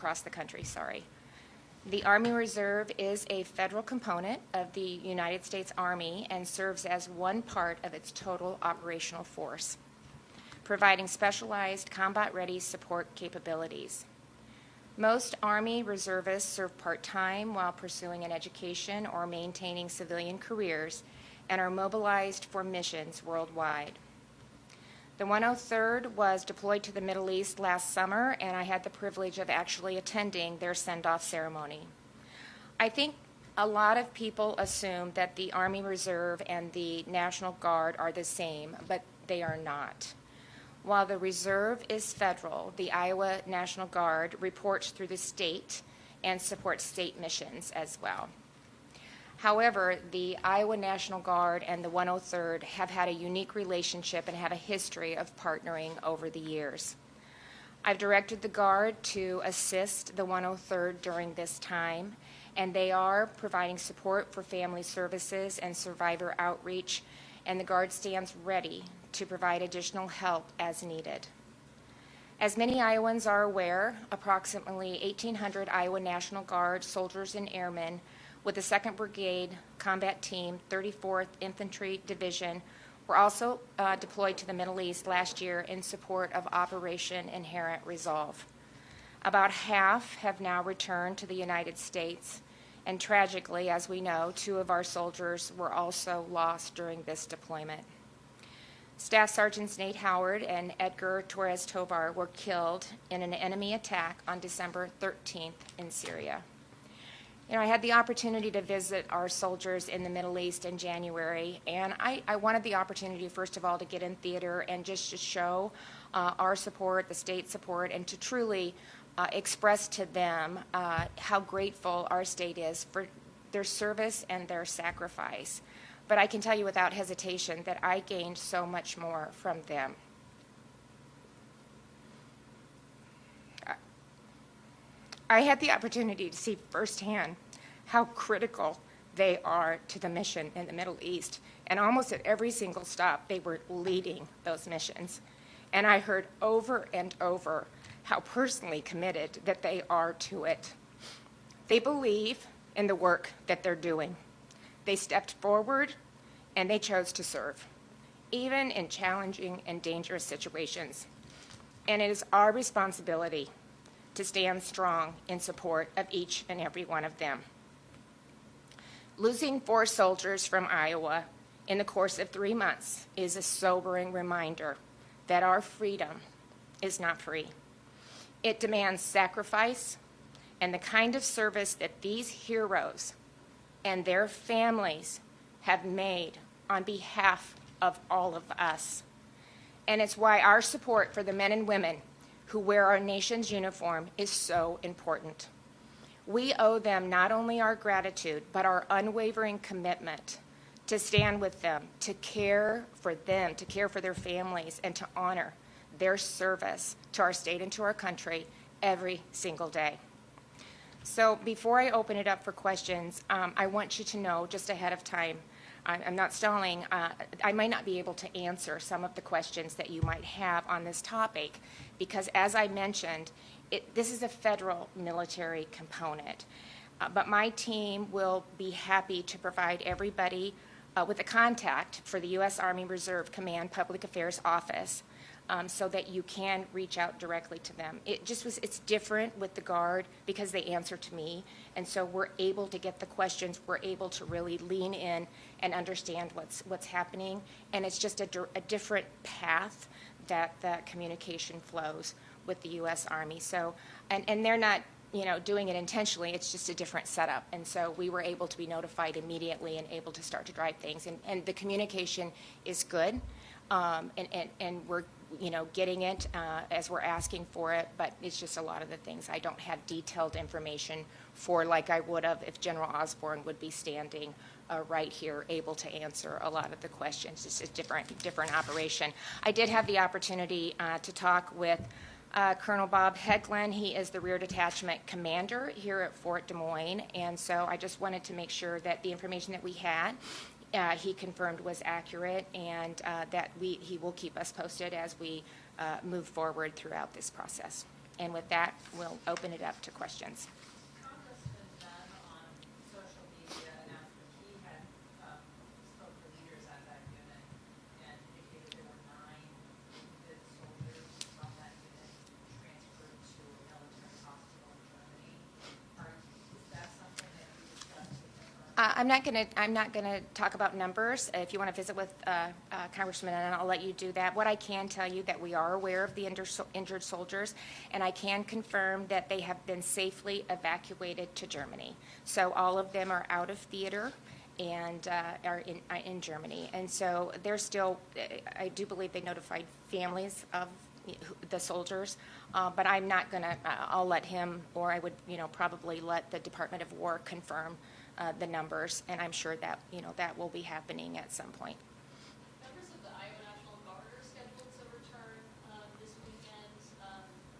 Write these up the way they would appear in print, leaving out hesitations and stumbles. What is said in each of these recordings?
across the country, sorry. The Army Reserve is a federal component of the United States Army and serves as one part of its total operational force, providing specialized combat-ready support capabilities. Most Army reservists serve part-time while pursuing an education or maintaining civilian careers and are mobilized for missions worldwide. The 103rd was deployed to the Middle East last summer, and I had the privilege of actually attending their send-off ceremony. I think a lot of people assume that the Army Reserve and the National Guard are the same, but they are not. While the Reserve is federal, the Iowa National Guard reports through the state and supports state missions as well. However, the Iowa National Guard and the 103rd have had a unique relationship and have a history of partnering over the years. I've directed the Guard to assist the 103rd during this time, and they are providing support for family services and survivor outreach, and the Guard stands ready to provide additional help as needed. As many Iowans are aware, approximately 1,800 Iowa National Guard soldiers and airmen with the 2nd Brigade Combat Team, 34th Infantry Division, were also deployed to the Middle East last year in support of Operation Inherent Resolve. About half have now returned to the United States, and tragically, as we know, 2 of our soldiers were also lost during this deployment. Staff Sergeants Nate Howard and Edgar Torres Tovar were killed in an enemy attack on December 13th in Syria. I had the opportunity to visit our soldiers in the Middle East in January, and I wanted the opportunity, first of all, to get in theater and just to show our support, the state support, and to truly express to them how grateful our state is for their service and their sacrifice. But I can tell you without hesitation that I gained so much more from them. I had the opportunity to see firsthand how critical they are to the mission in the Middle East. And almost at every single stop, they were leading those missions. And I heard over and over how personally committed that they are to it. They believe in the work that they're doing. They stepped forward and they chose to serve, even in challenging and dangerous situations. And it is our responsibility to stand strong in support of each and every one of them. Losing 4 soldiers from Iowa in the course of 3 months is a sobering reminder that our freedom is not free. It demands sacrifice and the kind of service that these heroes and their families have made on behalf of all of us. And it's why our support for the men and women who wear our nation's uniform is so important. We owe them not only our gratitude, but our unwavering commitment to stand with them, to care for them, to care for their families, and to honor their service to our state and to our country every single day. So before I open it up for questions, I want you to know just ahead of time, I'm not stalling, I might not be able to answer some of the questions that you might have on this topic because, as I mentioned, this is a federal military component. But my team will be happy to provide everybody with a contact for the U.S. Army Reserve Command Public Affairs Office so that you can reach out directly to them. It's different with the Guard because they answer to me, and so we're able to get the questions, we're able to really lean in and understand what's happening, and it's just a different path that the communication flows with the U.S. Army. So, and they're not, doing it intentionally, it's just a different setup, and so we were able to be notified immediately and able to start to drive things, and the communication is good, and we're getting it as we're asking for it, but it's just a lot of the things I don't have detailed information for like I would have if General Osborne would be standing right here able to answer a lot of the questions. It's a different operation. I did have the opportunity to talk with Colonel Bob Hecklin. He is the Rear Detachment Commander here at Fort Des Moines, and so I just wanted to make sure that the information that we had he confirmed was accurate, and that he will keep us posted as we move forward throughout this process. And with that, we'll open it up to questions. Congressman Dunn on social media announced that he had spoke to leaders at that unit and indicated there were 9 wounded soldiers from that unit transferred to a military hospital in Germany. Is that something that you discussed with him? I'm not gonna talk about numbers. If you want to visit with Congressman, and I'll let you do that. What I can tell you that we are aware of the injured soldiers, and I can confirm that they have been safely evacuated to Germany. So all of them are out of theater and are in Germany. And so they're still. I do believe they notified families of the soldiers, but I'm not gonna. I'll let him, or I would, probably let the Department of War confirm the numbers, and I'm sure that, that will be happening at some point. Members of the Iowa National Guard are scheduled to return this weekend.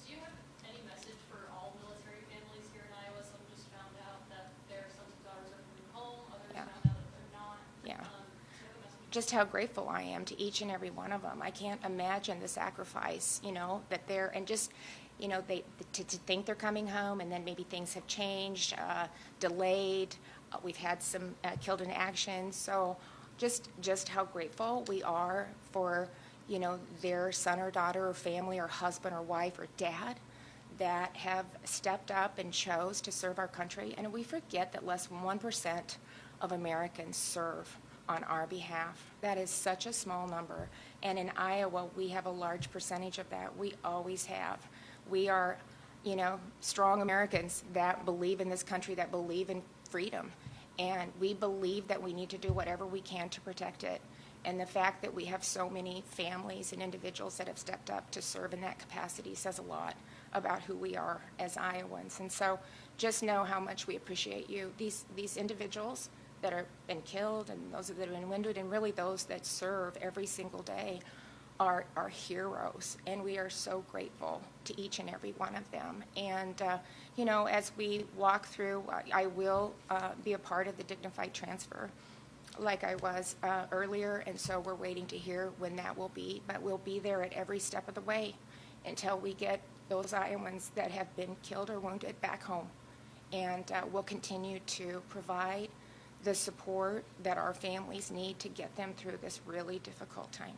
Do you have any message for all military families here in Iowa? Some just found out that their sons and daughters are coming home, others Yeah. found out that they're not. Yeah. Do you have a message? Just how grateful I am to each and every one of them. I can't imagine the sacrifice, that they're, and just, they to think they're coming home, and then maybe things have changed, delayed. We've had some killed in action. So just how grateful we are for, their son or daughter or family or husband or wife or dad that have stepped up and chose to serve our country. And we forget that less than 1% of Americans serve on our behalf. That is such a small number. And in Iowa, we have a large percentage of that. We always have. We are, strong Americans that believe in this country, that believe in freedom. And we believe that we need to do whatever we can to protect it. And the fact that we have so many families and individuals that have stepped up to serve in that capacity says a lot about who we are as Iowans. And so just know how much we appreciate you. These individuals that have been killed, and those that have been wounded, and really those that serve every single day are heroes, and we are so grateful to each and every one of them. And as we walk through, I will be a part of the dignified transfer like I was earlier, and so we're waiting to hear when that will be, but we'll be there at every step of the way until we get those Iowans that have been killed or wounded back home. And we'll continue to provide the support that our families need to get them through this really difficult time.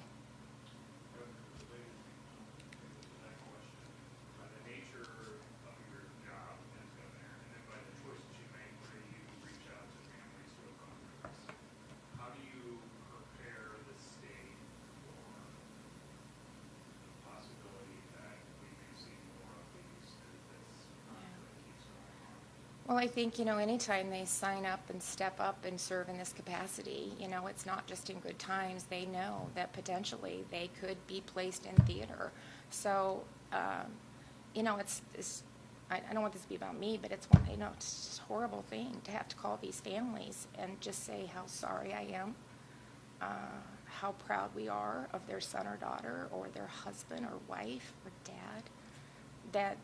Well, I think, anytime they sign up and step up and serve in this capacity, it's not just in good times. They know that potentially they could be placed in theater. So, it's I don't want this to be about me, but it's it's just a horrible thing to have to call these families and just say how sorry I am, how proud we are of their son or daughter or their husband or wife or dad, that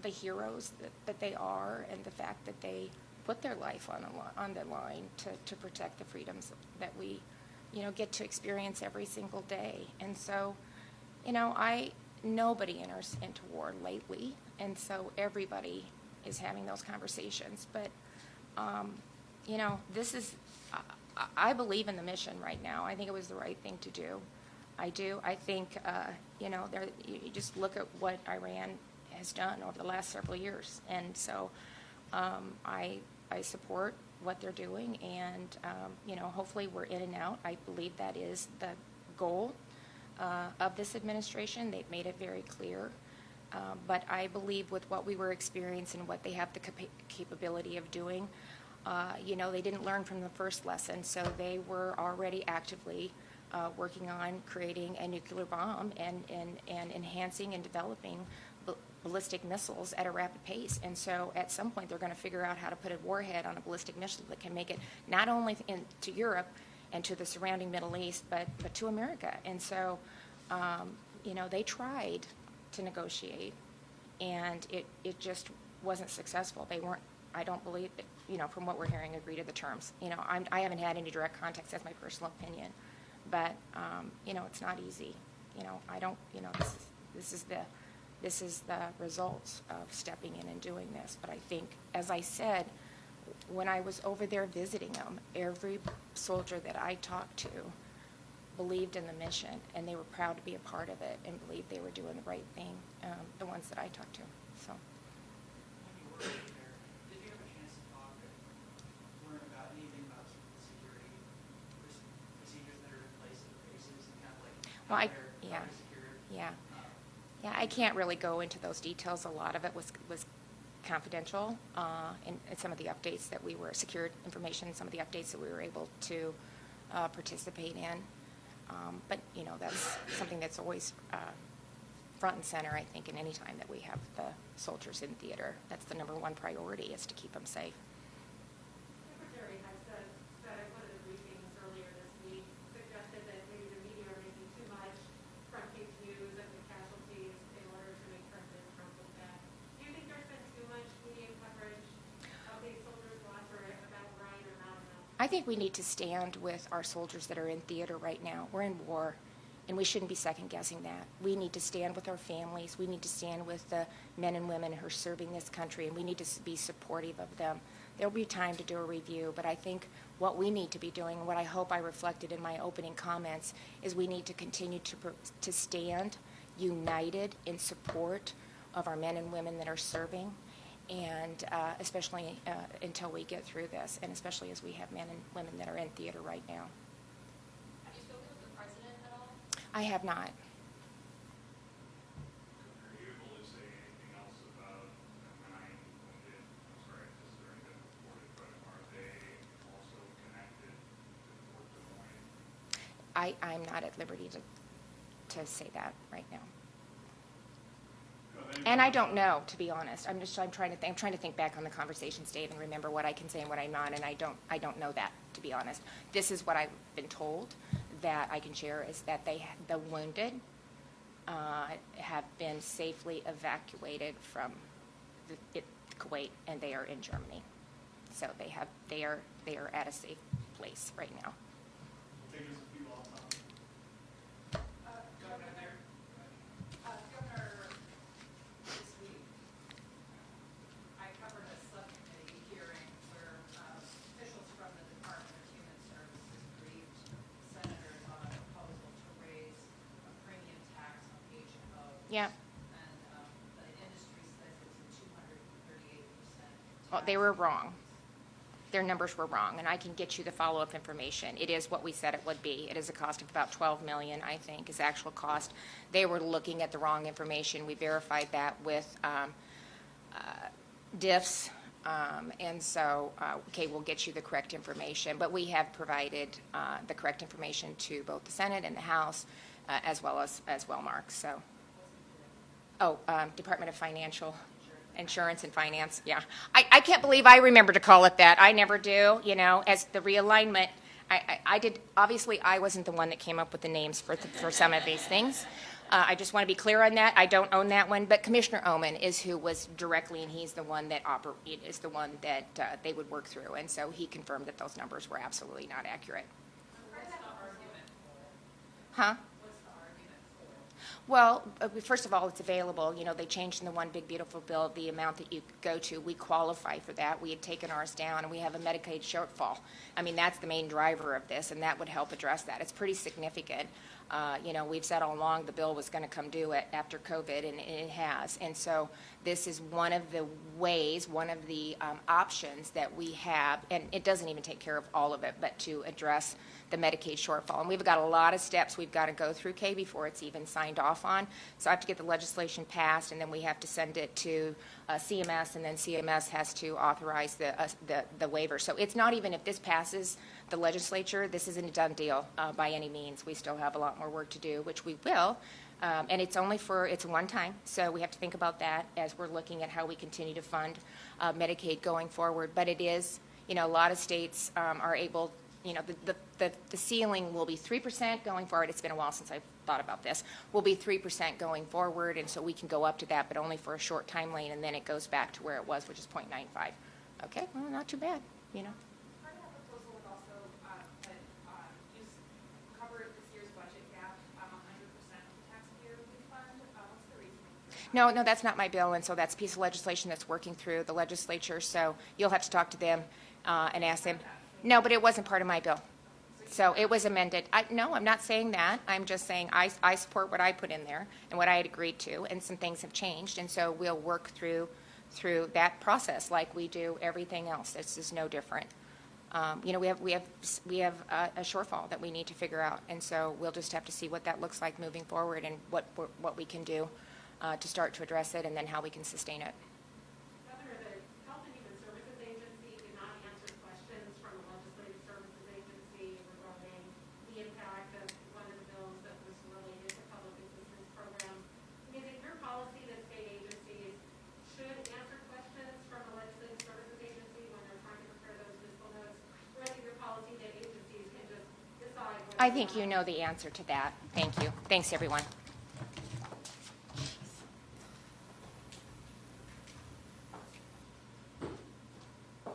the heroes that they are, and the fact that they put their life on the line to protect the freedoms that we, get to experience every single day. And so, nobody enters into war lately, and so everybody is having those conversations. But, this is, I believe in the mission right now. I think it was the right thing to do. I do. I think, you just look at what Iran has done over the last several years, and so I support what they're doing, and hopefully we're in and out. I believe that is the goal of this administration. They've made it very clear, but I believe with what we were experiencing and what they have the capability of doing, they didn't learn from the first lesson, so they were already actively working on creating a nuclear bomb and enhancing and developing ballistic missiles at a rapid pace. And so at some point they're going to figure out how to put a warhead on a ballistic missile that can make it not only to Europe and to the surrounding Middle East, but to America. And so, they tried to negotiate, and it just wasn't successful. They weren't, I don't believe, from what we're hearing, agree to the terms. I haven't had any direct contact. That's my personal opinion. But, it's not easy. I don't, this is the this is the results of stepping in and doing this. But I think, as I said, when I was over there visiting them, every soldier that I talked to believed in the mission, and they were proud to be a part of it and believed they were doing the right thing, the ones that I talked to. So. When you were there, did you have a chance to talk and learn about anything about some of the security procedures that are in place at the bases and kind of like Well, how they're secured? Yeah, I can't really go into those details. A lot of it was confidential, and some of the updates that we were, secured information, some of the updates that we were able to participate in. But, you know, that's something that's always front and center, I think, in any time that we have the soldiers in theater. That's the number one priority, is to keep them safe. Secretary has said at one of the briefings earlier this week, suggested that maybe the media are making too much front page news of the casualties in order to make President Trump look bad. Do you think there's been too much media coverage of these soldiers' loss, or about right or not enough? I think we need to stand with our soldiers that are in theater right now. We're in war, and we shouldn't be second-guessing that. We need to stand with our families. We need to stand with the men and women who are serving this country, and we need to be supportive of them. There'll be time to do a review, but I think what we need to be doing, and what I hope I reflected in my opening comments, is we need to continue to stand united in support of our men and women that are serving, and especially until we get through this, and especially as we have men and women that are in theater right now. Have you spoken with the president at all? I have not. Are you able to say anything else about the 9 wounded, I'm sorry, this during the reported, but are they also connected to Fort Des Moines? I'm not at liberty to say that right now. And I don't know, to be honest. I'm trying to think back on the conversations, Dave, and remember what I can say and what I'm not, and I don't know that, to be honest. This is what I've been told that I can share, is that the wounded have been safely evacuated from Kuwait, and they are in Germany. So they are at a safe place right now. Take us a few all time. Governor, this week, I covered a subcommittee hearing where officials from the Department of Human Services briefed senators on a proposal to raise a premium tax on H&O. Yeah. And the industry says it's a 238%. Well, they were wrong. Their numbers were wrong, and I can get you the follow-up information. It is what we said it would be. It is a cost of about $12 million, I think, is actual cost. They were looking at the wrong information. We verified that with diffs, and so, okay, we'll get you the correct information. But we have provided the correct information to both the Senate and the House, as well, Mark. So, Department of Financial Insurance and Finance, yeah. I can't believe I remember to call it that. I never do, you know, as the realignment. I did, obviously I wasn't the one that came up with the names for some of these things. I just want to be clear on that. I don't own that one, but Commissioner Oman is who was directly, and he's the one that they would work through. And so he confirmed that those numbers were absolutely not accurate. What's the argument for? Huh? What's the argument for? Well, first of all, it's available. You know, they changed in the One Big Beautiful Bill the amount that you could go to. We qualify for that. We had taken ours down, and we have a Medicaid shortfall. I mean, that's the main driver of this, and that would help address that. It's pretty significant. You know, we've said all along the bill was going to come due after COVID, and it has. And so this is one of the ways, one of the options that we have, and it doesn't even take care of all of it, but to address the Medicaid shortfall. And we've got a lot of steps we've got to go through, Kay, before it's even signed off on. So I have to get the legislation passed, and then we have to send it to CMS, and then CMS has to authorize the waiver. So it's not even, if this passes the legislature, this isn't a done deal by any means. We still have a lot more work to do, which we will. And it's one time, so we have to think about that as we're looking at how we continue to fund Medicaid going forward. But it is, you know, a lot of states are able, you know, the ceiling will be 3% going forward. It's been a while since I've thought about this. Will be 3% going forward, and so we can go up to that, but only for a short time lane, and then it goes back to where it was, which is 0.95. Okay, well, not too bad, you know. Part of that proposal would also cover this year's budget gap, 100% of the taxpayer refund. What's the reasoning for that? No, no, that's not my bill, and so that's a piece of legislation that's working through the legislature, so you'll have to talk to them and ask them. No, but it wasn't part of my bill. So it was amended. No, I'm not saying that. I'm just saying I support what I put in there and what I had agreed to, and some things have changed, and so we'll work through that process like we do everything else. This is no different. You know, we have a shortfall that we need to figure out, and so we'll just have to see what that looks like moving forward and what we can do to start to address it, and then how we can sustain it. Governor, the Health and Human Services Agency did not answer questions from the Legislative Services Agency regarding the impact of one of the bills that was related to public assistance programs. Is it your policy that state agencies should answer questions from the Legislative Services Agency when they're trying to prepare those fiscal notes? Or is it your policy that agencies can just decide? I think you know the answer to that. Thank you. Thanks, everyone.